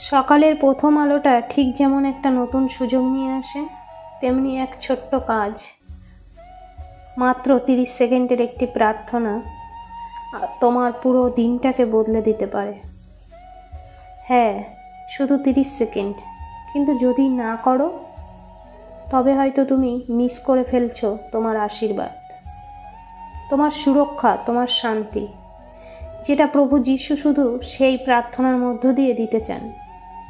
সকালের প্রথম আলোটা ঠিক যেমন একটা নতুন সুযোগ নিয়ে আসে, তেমনি এক ছোট্ট কাজ, মাত্র 30 সেকেন্ডের একটি প্রার্থনা তোমার পুরো দিনটাকে বদলে দিতে পারে। হ্যাঁ, শুধু 30 সেকেন্ড, কিন্তু যদি না করো তবে হয়তো তুমি মিস করে ফেলছো তোমার আশীর্বাদ, তোমার সুরক্ষা, তোমার শান্তি, যেটা প্রভু যীশু শুধু সেই প্রার্থনার মধ্য দিয়ে দিতে চান।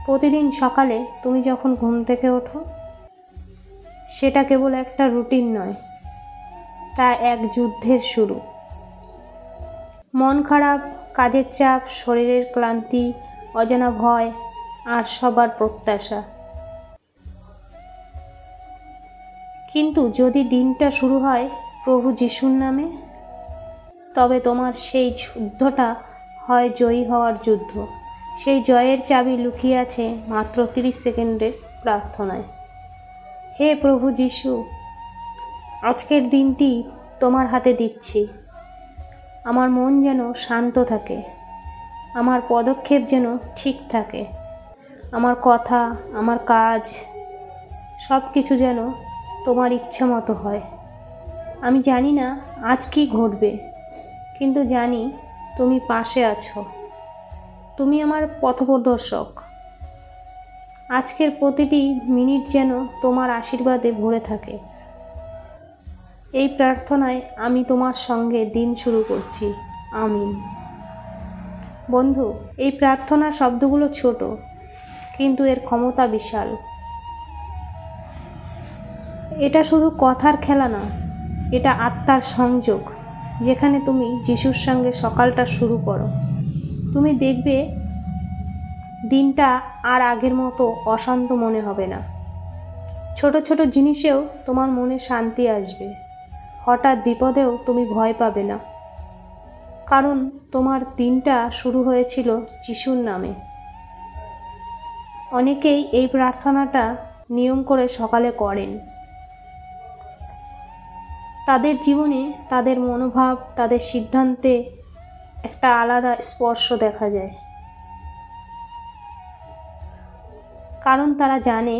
প্রতিদিন সকালে তুমি যখন ঘুম থেকে ওঠো, সেটা কেবল একটা রুটিন নয়, তা এক যুদ্ধের শুরু। মন খারাপ, কাজের চাপ, শরীরের ক্লান্তি, অজানা ভয় আর সবার প্রত্যাশা, কিন্তু যদি দিনটা শুরু হয় প্রভু যীশুর নামে, তবে তোমার সেই যুদ্ধটা হয় জয়ী হওয়ার যুদ্ধ। সেই জয়ের চাবি লুকিয়ে আছে মাত্র 30 সেকেন্ডের প্রার্থনায়। হে প্রভু যীশু, আজকের দিনটি তোমার হাতে দিচ্ছি। আমার মন যেন শান্ত থাকে, আমার পদক্ষেপ যেন ঠিক থাকে, আমার কথা, আমার কাজ, সব কিছু যেন তোমার ইচ্ছা মতো হয়। আমি জানি না আজ কি ঘটবে, কিন্তু জানি তুমি পাশে আছো। তুমি আমার পথপ্রদর্শক। আজকের প্রতিটি মিনিট যেন তোমার আশীর্বাদে ভরে থাকে। এই প্রার্থনায় আমি তোমার সঙ্গে দিন শুরু করছি। আমিন। বন্ধু, এই প্রার্থনার শব্দগুলো ছোট, কিন্তু এর ক্ষমতা বিশাল। এটা শুধু কথার খেলা না, এটা আত্মার সংযোগ, যেখানে তুমি যিশুর সঙ্গে সকালটা শুরু করো। তুমি দেখবে দিনটা আর আগের মতো অশান্ত মনে হবে না। ছোট ছোট জিনিসেও তোমার মনে শান্তি আসবে। হঠাৎ বিপদেও তুমি ভয় পাবে না, কারণ তোমার দিনটা শুরু হয়েছিল যিশুর নামে। অনেকেই এই প্রার্থনাটা নিয়ম করে সকালে করেন। তাদের জীবনে, তাদের মনোভাব, তাদের সিদ্ধান্তে একটা আলাদা স্পর্শ দেখা যায়, কারণ তারা জানে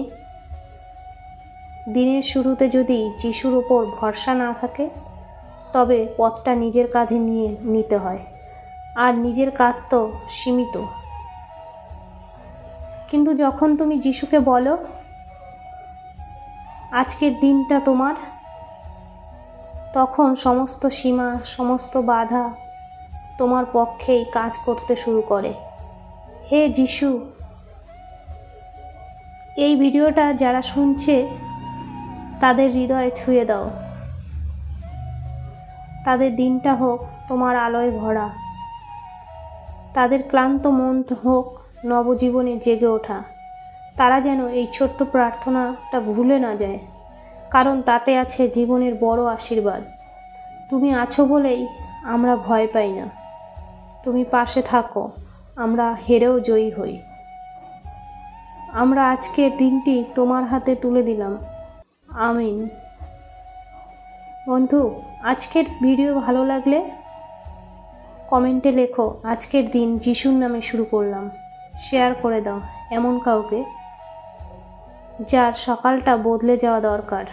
দিনের শুরুতে যদি যিশুর ওপর ভরসা না থাকে, তবে পথটা নিজের কাঁধে নিতে হয়, আর নিজের কাঁধ তো সীমিত। কিন্তু যখন তুমি যিশুকে বলো আজকের দিনটা তোমার, তখন সমস্ত সীমা, সমস্ত বাধা তোমার পক্ষেই কাজ করতে শুরু করে। হে যিশু, এই ভিডিওটা যারা শুনছে তাদের হৃদয়ে ছুঁয়ে দাও। তাদের দিনটা হোক তোমার আলোয় ভরা, তাদের ক্লান্ত মন হোক নবজীবনে জেগে ওঠা। তারা যেন এই ছোট্ট প্রার্থনাটা ভুলে না যায়, কারণ তাতে আছে জীবনের বড় আশীর্বাদ। তুমি আছো বলেই আমরা ভয় পাই না। তুমি পাশে থাকো, আমরা হেরেও জয়ী হই। আমরা আজকের দিনটি তোমার হাতে তুলে দিলাম। আমিন। বন্ধু, আজকের ভিডিও ভালো লাগলে কমেন্টে লেখো আজকের দিন যিশুর নামে শুরু করলাম। শেয়ার করে দাও এমন কাউকে যার সকালটা বদলে যাওয়া দরকার।